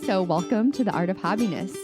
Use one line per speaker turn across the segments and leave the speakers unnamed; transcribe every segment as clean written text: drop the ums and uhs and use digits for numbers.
So welcome to the Art of Hobbiness.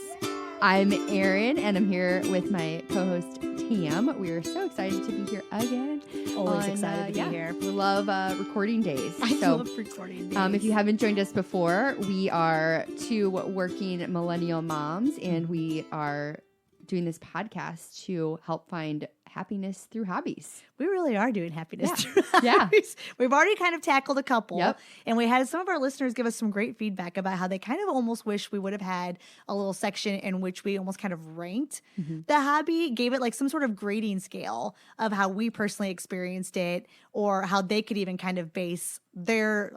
I'm Erin, and I'm here with my co-host Tam. We are so excited to be here again.
Always excited to be here.
We love recording days.
I love recording days.
If you haven't joined us before, we are two working millennial moms, and we are doing this podcast to help find happiness through hobbies.
We really are doing happiness through hobbies.
Yeah.
We've already kind of tackled a couple.
Yep.
And we had some of our listeners give us some great feedback about how they kind of almost wish we would have had a little section in which we almost kind of ranked the hobby, gave it like some sort of grading scale of how we personally experienced it, or how they could even kind of base their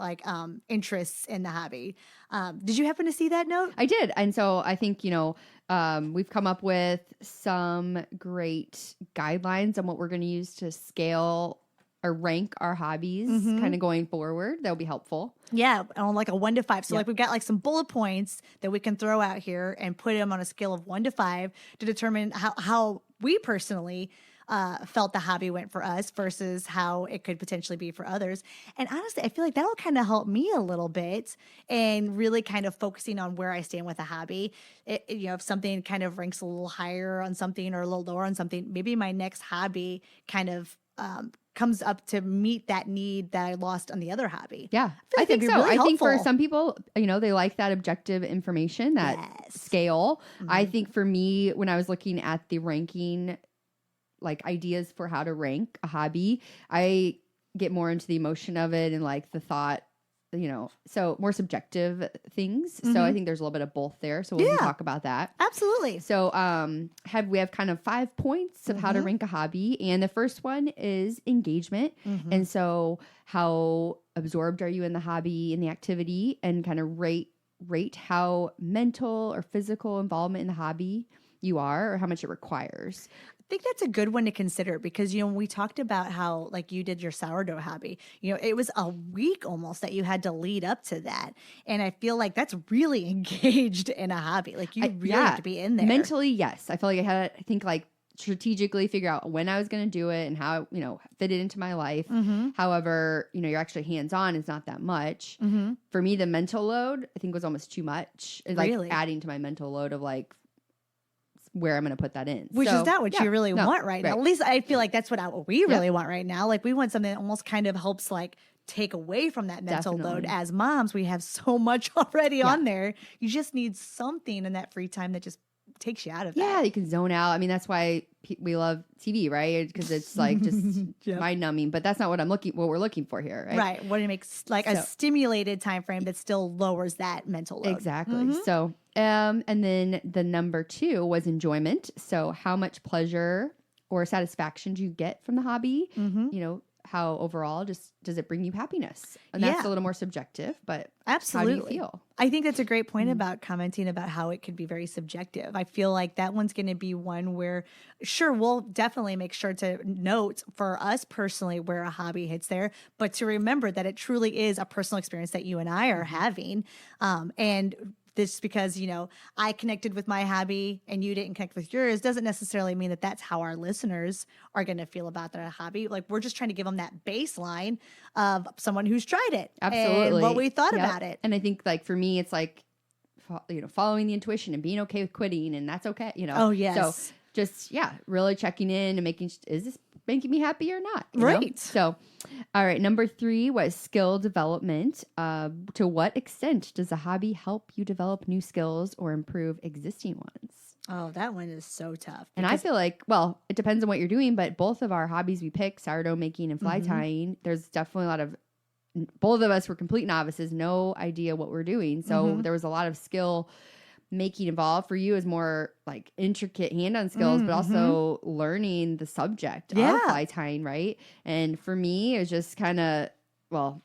interests in the hobby. Did you happen to see that note?
I did. And so I think, we've come up with some great guidelines on what we're going to use to scale or rank our hobbies kind of going forward. That would be helpful.
Yeah, on like a 1 to 5. So
Yep.
we've got like some bullet points that we can throw out here and put them on a scale of 1 to 5 to determine how we personally felt the hobby went for us versus how it could potentially be for others. And honestly, I feel like that'll kind of help me a little bit and really kind of focusing on where I stand with a hobby. If something kind of ranks a little higher on something or a little lower on something, maybe my next hobby kind of comes up to meet that need that I lost on the other hobby.
Yeah,
I think so.
Really I think for some people, they like that objective information, that scale. I think for me, when I was looking at the ranking, like ideas for how to rank a hobby, I get more into the emotion of it and like the thought, so more subjective things. So I think there's a little bit of both there. So we'll talk about that.
Absolutely.
So we have kind of 5 points of how to rank a hobby. And the first one is engagement. And so how absorbed are you in the hobby, in the activity, and kind of rate how mental or physical involvement in the hobby you are, or how much it requires.
I think that's a good one to consider because, when we talked about how like you did your sourdough hobby, it was a week almost that you had to lead up to that. And I feel like that's really engaged in a hobby. Like you really have to be in there.
Mentally, yes. I feel like I had to strategically figure out when I was going to do it and how, fit it into my life. However, you're actually hands-on is not that much. For me, the mental load, I think was almost too much. Like adding to my mental load of like, where I'm going to put that in.
Which is not what you really want right now. At least I feel like that's what we really want right now. Like we want something that almost kind of helps like take away from that mental load. As moms, we have so much already on there. You just need something in that free time that just takes you out of that.
Yeah, you can zone out. I mean, that's why we love TV, right? Because it's like just mind numbing. But that's not what we're looking for here, right?
Right. What it makes like a stimulated time frame that still lowers that mental load.
Exactly. So, and then the number 2 was enjoyment. So, how much pleasure or satisfaction do you get from the hobby? How overall does it bring you happiness? And that's a little more subjective, but
absolutely.
How do you feel?
I think that's a great point about commenting about how it could be very subjective. I feel like that one's going to be one where, sure, we'll definitely make sure to note for us personally where a hobby hits there, but to remember that it truly is a personal experience that you and I are having. And this because, I connected with my hobby and you didn't connect with yours doesn't necessarily mean that that's how our listeners are going to feel about their hobby. Like we're just trying to give them that baseline of someone who's tried it.
Absolutely.
And what we thought about it.
And I think like for me, it's like, following the intuition and being okay with quitting, and that's okay,
Oh, yes.
So just, really checking in and making, is this making me happy or not?
Right.
So, all right. Number 3 was skill development. To what extent does a hobby help you develop new skills or improve existing ones?
Oh, that one is so tough.
And I feel like, it depends on what you're doing, but both of our hobbies we picked, sourdough making and fly tying, there's definitely a lot of, both of us were complete novices, no idea what we're doing. So there was a lot of skill making involved. For you is more like intricate hand-on skills, but also learning the subject of fly tying, right? And for me, it was just kind of,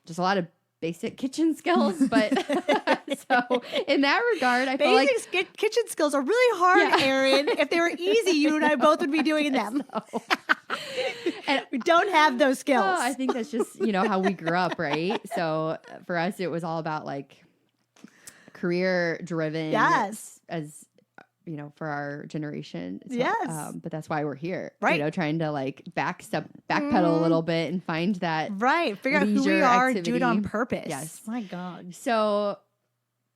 just a lot of basic kitchen skills. But so in that regard, I feel like
kitchen skills are really hard, Erin. If they were easy, you and I both would be doing them. And we don't have those skills.
I think that's just, how we grew up, right? So for us, it was all about like career driven.
Yes.
As for our generation. So,
yes.
But that's why we're here.
Right.
Trying to like backpedal a little bit and find that.
Right. Figure out who we are,
activity.
do it on purpose.
Yes.
My God.
So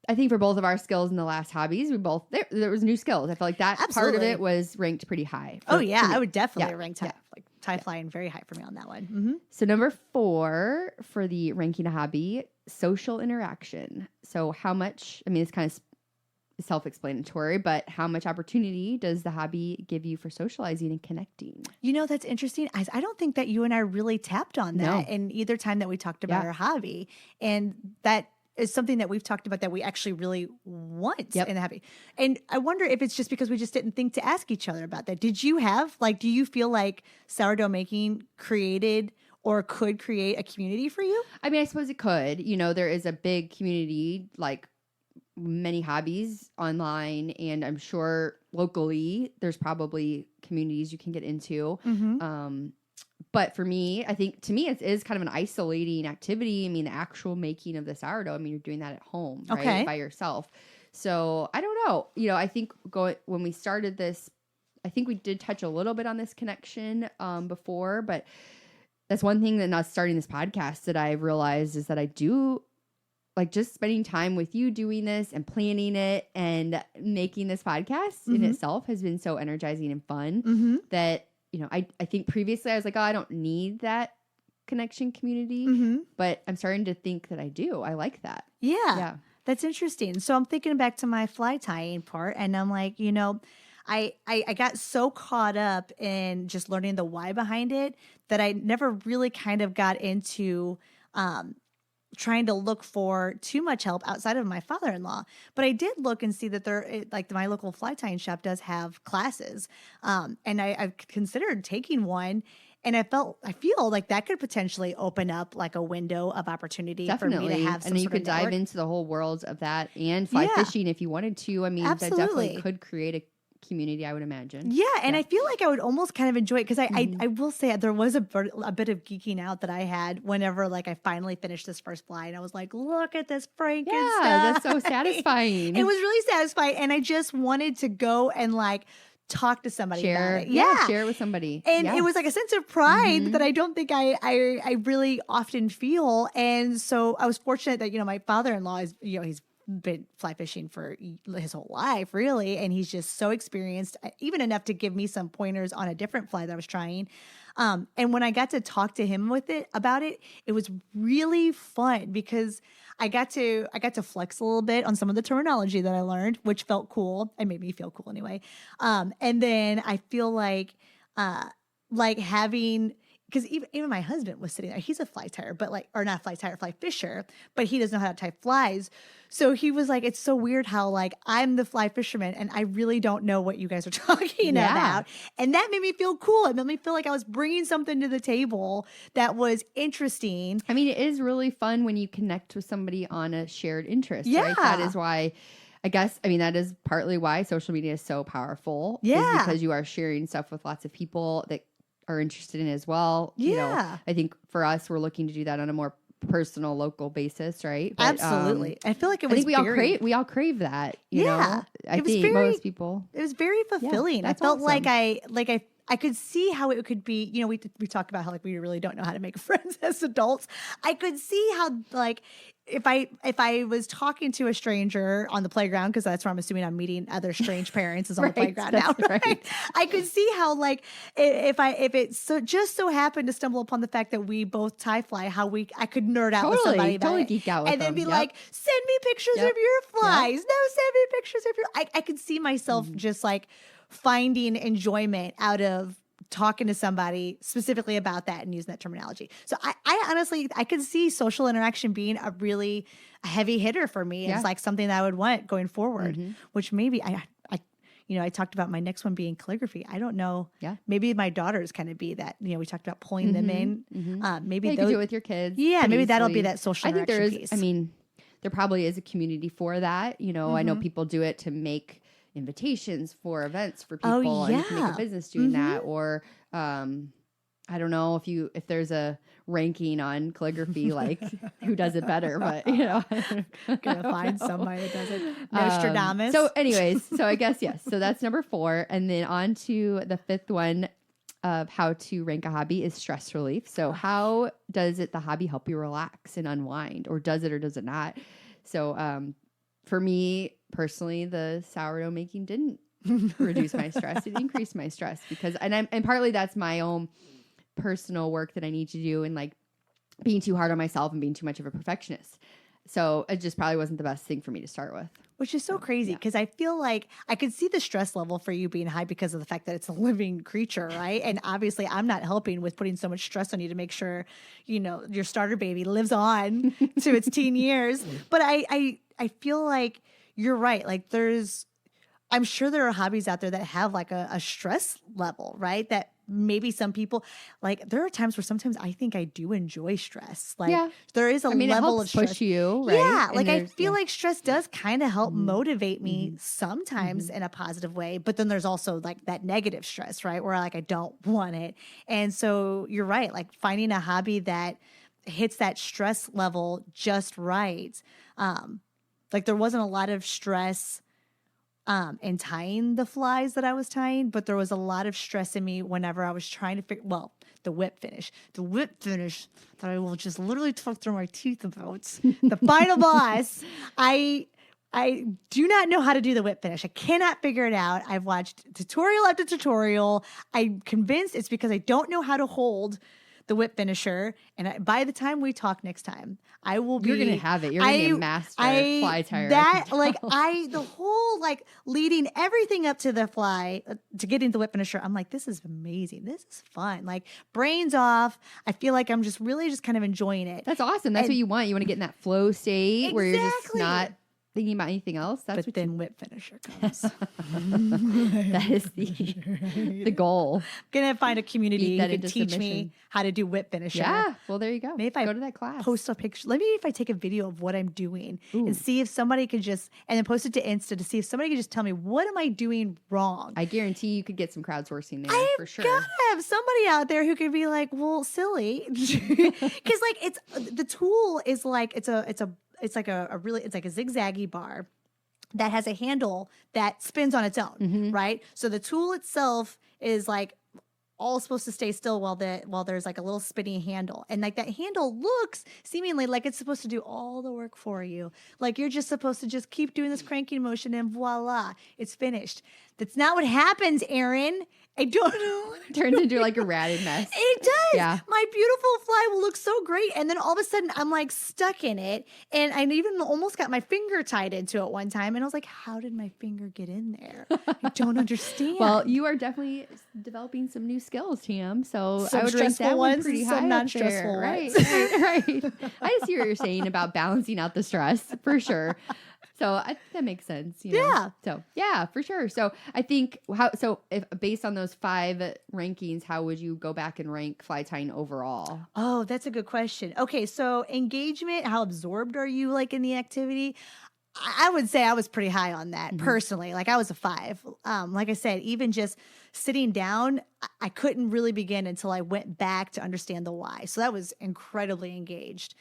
I think for both of our skills in the last hobbies, there was new skills. I felt like that part of it was ranked pretty high.
For me. I would definitely rank tie flying very high for me on that one. Mm-hmm.
So number 4 for the ranking a hobby, social interaction. So how much, I mean, it's kind of self-explanatory, but how much opportunity does the hobby give you for socializing and connecting?
You know, that's interesting. I don't think that you and I really tapped on that in either time that we talked about our hobby. And that is something that we've talked about that we actually really want in the hobby. And I wonder if it's just because we just didn't think to ask each other about that. Did you have, like, do you feel like sourdough making created or could create a community for you?
I mean, I suppose it could. You know, there is a big community, like many hobbies online, and I'm sure locally there's probably communities you can get into. But for me, I think to me it is kind of an isolating activity. I mean, the actual making of the sourdough, I mean, you're doing that at home, right? By yourself. So I don't know. You know, I think when we started this, I think we did touch a little bit on this connection before, but that's one thing that not starting this podcast that I realized is that I do like just spending time with you doing this and planning it and making this podcast in itself has been so energizing and fun that, you know, I think previously I was like, oh, I don't need that connection community, but I'm starting to think that I do. I like that.
Yeah. That's interesting. So I'm thinking back to my fly tying part, and I'm like, you know, I got so caught up in just learning the why behind it that I never really kind of got into trying to look for too much help outside of my father-in-law. But I did look and see that like my local fly tying shop does have classes. And I've considered taking one, and I feel like that could potentially open up like a window of opportunity for me to have some
and you
sort
could
of
dive
network.
into the whole world of that and fly fishing if you wanted to. I mean, that definitely could create a community, I would imagine.
Yeah, and I feel like I would almost kind of enjoy it because I will say there was a bit of geeking out that I had whenever like I finally finished this first fly, and I was like, look at this Frankenstein.
Yeah, that's so satisfying.
It was really satisfying, and I just wanted to go and like talk to somebody about it. Yeah,
share it with somebody.
And it was like a sense of pride that I don't think I really often feel. And so I was fortunate that, you know, my father-in-law is, you know, he's been fly fishing for his whole life, really, and he's just so experienced, even enough to give me some pointers on a different fly that I was trying. And when I got to talk to him about it, it was really fun because I got to flex a little bit on some of the terminology that I learned, which felt cool and made me feel cool anyway. And then I feel like having, because even my husband was sitting there. He's a fly tyer, but like, or not fly tyer, fly fisher, but he doesn't know how to tie flies. So he was like, it's so weird how like I'm the fly fisherman and I really don't know what you guys are talking about. And that made me feel cool. It made me feel like I was bringing something to the table that was interesting.
I mean, it is really fun when you connect with somebody on a shared interest. Right? That is why, I guess, I mean, that is partly why social media is so powerful. Is because you are sharing stuff with lots of people that are interested in as well. You know, I think for us, we're looking to do that on a more personal, local basis, right? But,
absolutely. I feel like it was.
I think we all crave that. You know, I think most people.
It was very fulfilling. I felt like I could see how it could be. You know, we talk about how like we really don't know how to make friends as adults. I could see how like if I was talking to a stranger on the playground, because that's where I'm assuming I'm meeting other strange parents is on the playground now, right? I could see how like if it just so happened to stumble upon the fact that we both tie fly, how I could nerd out with somebody about it,
geek out with
and then
them.
be like, send me pictures of your flies. No, send me pictures of your. I could see myself just like finding enjoyment out of talking to somebody specifically about that and using that terminology. So I honestly, I could see social interaction being a really heavy hitter for me. It's like something that I would want going forward, which maybe I talked about my next one being calligraphy. I don't know. Yeah. Maybe my daughters kind of be that, you know, we talked about pulling them in. Maybe
you can do it with your kids.
Yeah. Maybe that'll be that social interaction
I think there is,
piece.
I mean, there probably is a community for that. You know, I know people do it to make invitations for events for people and you can make a business doing that, or I don't know if there's a ranking on calligraphy, like who does it better, but you know,
gonna find somebody that does it. Nostradamus.
So anyways, so I guess yes, so that's number 4, and then on to the 5th one of how to rank a hobby is stress relief. So how does the hobby help you relax and unwind, or does it not? So for me personally, the sourdough making didn't reduce my stress. It increased my stress because, and partly that's my own personal work that I need to do, and like being too hard on myself and being too much of a perfectionist. So it just probably wasn't the best thing for me to start with.
Which is so crazy because I feel like I could see the stress level for you being high because of the fact that it's a living creature, right? And obviously I'm not helping with putting so much stress on you to make sure, you know, your starter baby lives on to its teen years. But I feel like you're right. Like I'm sure there are hobbies out there that have like a stress level, right? That maybe some people, like there are times where sometimes I think I do enjoy stress. Like there is a level of stress.
Push you, right?
Yeah, like I feel like stress does kind of help motivate me sometimes in a positive way, but then there's also like that negative stress, right? Where like I don't want it. And so you're right, like finding a hobby that hits that stress level just right. Like there wasn't a lot of stress in tying the flies that I was tying, but there was a lot of stress in me whenever I was trying to figure, the whip finish that I will just literally talk through my teeth about. The final boss, I do not know how to do the whip finish. I cannot figure it out. I've watched tutorial after tutorial. I'm convinced it's because I don't know how to hold the whip finisher. And by the time we talk next time, I will be.
You're going to have it. You're going to be a master fly tire.
The whole like leading everything up to the fly, to getting the whip finisher, I'm like, this is amazing. This is fun. Like brains off. I feel like I'm just really just kind of enjoying it.
That's awesome. That's what you want. You want to get in that flow state where you're just not thinking about anything else. That's
but then whip finisher comes.
That is the goal.
I'm gonna find a community who can teach me how to do whip finisher.
Yeah, well there you go.
Maybe if I
go to that class,
post a picture. Maybe if I take a video of what I'm doing and see if somebody could just, and then post it to Insta to see if somebody could just tell me what am I doing wrong.
I guarantee you could get some crowdsourcing there for sure.
Gotta have somebody out there who could be like, well, silly, because like it's the tool is like it's like a zigzaggy bar that has a handle that spins on its own, right? So the tool itself is like all supposed to stay still while there's like a little spinny handle. And like that handle looks seemingly like it's supposed to do all the work for you. Like you're just supposed to just keep doing this cranking motion and voila, it's finished. That's not what happens, Erin. I don't know.
It turns into like a ratted mess.
It does.
Yeah.
My beautiful fly will look so great. And then all of a sudden I'm like stuck in it. And I even almost got my finger tied into it one time. And I was like, how did my finger get in there? I don't understand.
Well, you are definitely developing some new skills, Tam. So
some
I would rank that one pretty high.
Some non-stressful ones.
Right. I just see what you're saying about balancing out the stress for sure. So that makes sense. You know?
Yeah.
So yeah, for sure. So I think if based on those 5 rankings, how would you go back and rank fly tying overall?
Oh, that's a good question. Okay. So engagement, how absorbed are you like in the activity? I would say I was pretty high on that personally. Like I was a 5. Like I said, even just sitting down, I couldn't really begin until I went back to understand the why. So that was incredibly engaged.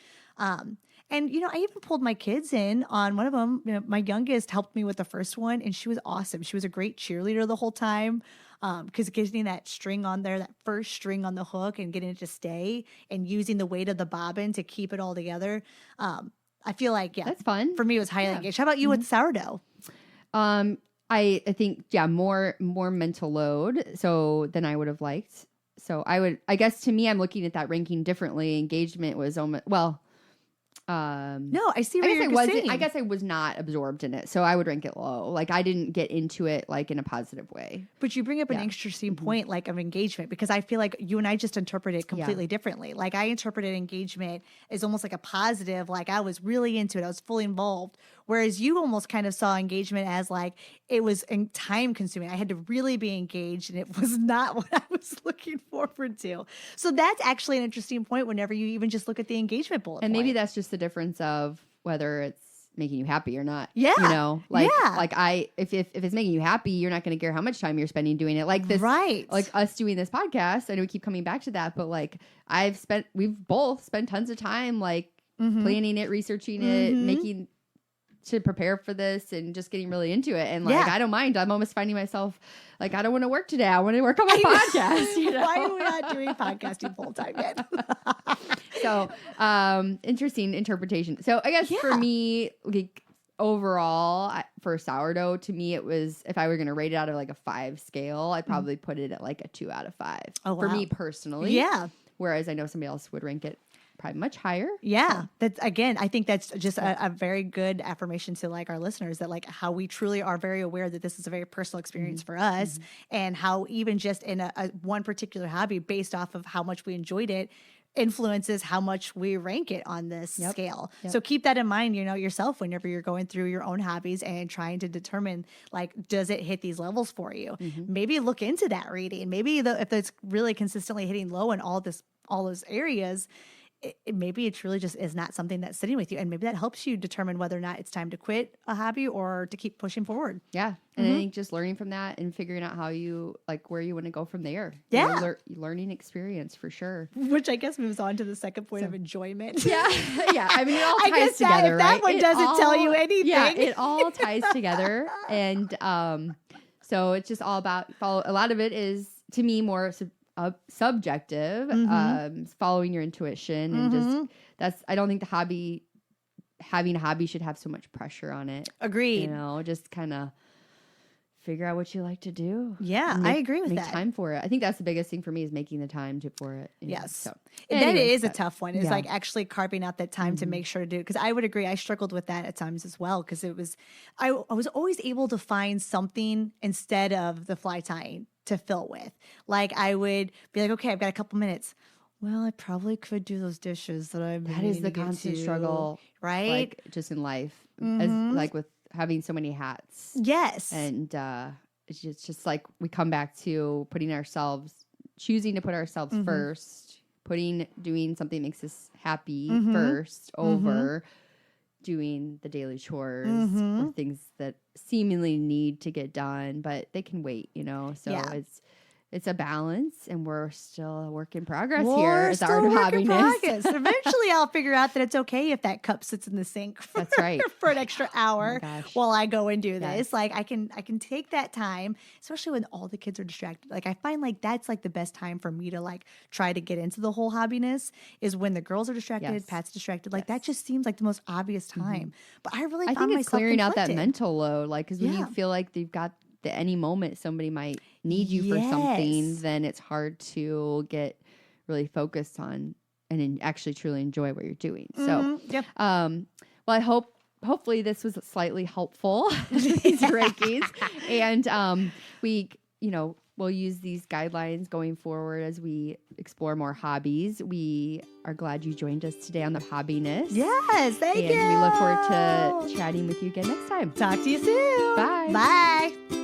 And, you know, I even pulled my kids in on one of them. You know, my youngest helped me with the first one, and she was awesome. She was a great cheerleader the whole time because getting that string on there, that first string on the hook and getting it to stay and using the weight of the bobbin to keep it all together. I feel like,
that's fun.
For me, it was highly engaged. How about you with sourdough?
I think, more mental load than I would have liked. So I guess to me, I'm looking at that ranking differently. Engagement was almost,
no, I see what you're saying.
I guess I was not absorbed in it, so I would rank it low. Like I didn't get into it like in a positive way.
But you bring up an interesting point, like of engagement, because I feel like you and I just interpret it completely differently. Like I interpreted engagement as almost like a positive, like I was really into it, I was fully involved. Whereas you almost kind of saw engagement as like it was time consuming. I had to really be engaged, and it was not what I was looking forward to. So that's actually an interesting point whenever you even just look at the engagement bullet
and
point.
Maybe that's just the difference of whether it's making you happy or not.
Yeah.
You know, like if it's making you happy, you're not going to care how much time you're spending doing it. Like this,
right?
Like us doing this podcast. I know we keep coming back to that, but like we've both spent tons of time like planning it, researching it, making to prepare for this and just getting really into it. And like, I don't mind. I'm almost finding myself like, I don't want to work today. I want to work on my podcast. You know?
Why are we not doing podcasting full time yet?
So, interesting interpretation. So I guess for me, like, overall, for sourdough, to me, it was, if I were going to rate it out of like a 5 scale, I'd probably put it at like a 2 out of 5 for me personally.
Yeah.
Whereas I know somebody else would rank it probably much higher.
Yeah. That's, again, I think that's just a very good affirmation to like our listeners, that like how we truly are very aware that this is a very personal experience for us, and how even just in a one particular hobby, based off of how much we enjoyed it, influences how much we rank it on this scale. So keep that in mind, yourself, whenever you're going through your own hobbies and trying to determine, like, does it hit these levels for you? Maybe look into that rating. Maybe if it's really consistently hitting low in all those areas, maybe it truly just is not something that's sitting with you. And maybe that helps you determine whether or not it's time to quit a hobby or to keep pushing forward.
Yeah. And I think just learning from that and figuring out how you, like, where you want to go from there.
Yeah.
Learning experience for sure.
Which I guess moves on to the second point of enjoyment.
Yeah. Yeah. I mean, it all ties together,
if that
right?
one doesn't tell you anything.
Yeah. It all ties together. And so it's just all about a lot of it is, to me, more subjective, following your intuition, and just I don't think having a hobby should have so much pressure on it.
Agreed.
Just kind of figure out what you like to do.
Yeah, I agree with
make
that.
Make time for it. I think that's the biggest thing for me, is making the time for it.
Yes.
So
that is a tough one. It's like actually carving out that time to make sure to do it. Because I would agree, I struggled with that at times as well. Because I was always able to find something instead of the fly tying to fill with. Like, I would be like, okay, I've got a couple minutes. Well, I probably could do those dishes that is the constant struggle,
right? Like, just in life, as like with having so many hats.
Yes.
And it's just like we come back to choosing to put ourselves first, doing something that makes us happy first over doing the daily chores or things that seemingly need to get done, but they can wait, So it's a balance, and we're still a work in progress here. It's our hobbiness.
Eventually I'll figure out that it's okay if that cup sits in the sink for,
that's right.
for an extra hour while I go and do this. Like, I can take that time, especially when all the kids are distracted. Like, I find like that's like the best time for me to like try to get into the whole hobbiness is when the girls are distracted, Pat's distracted. Like, that just seems like the most obvious time. But I think it's
clearing out that mental load. Like, because when you feel like they've got at any moment somebody might need you for something, then it's hard to get really focused on and actually truly enjoy what you're doing. So, well, I hopefully this was slightly helpful, these rankings, and we'll use these guidelines going forward as we explore more hobbies. We are glad you joined us today on the Hobbiness.
Yes, thank you.
And we look forward to chatting with you again next time.
Talk to you soon.
Bye.
Bye.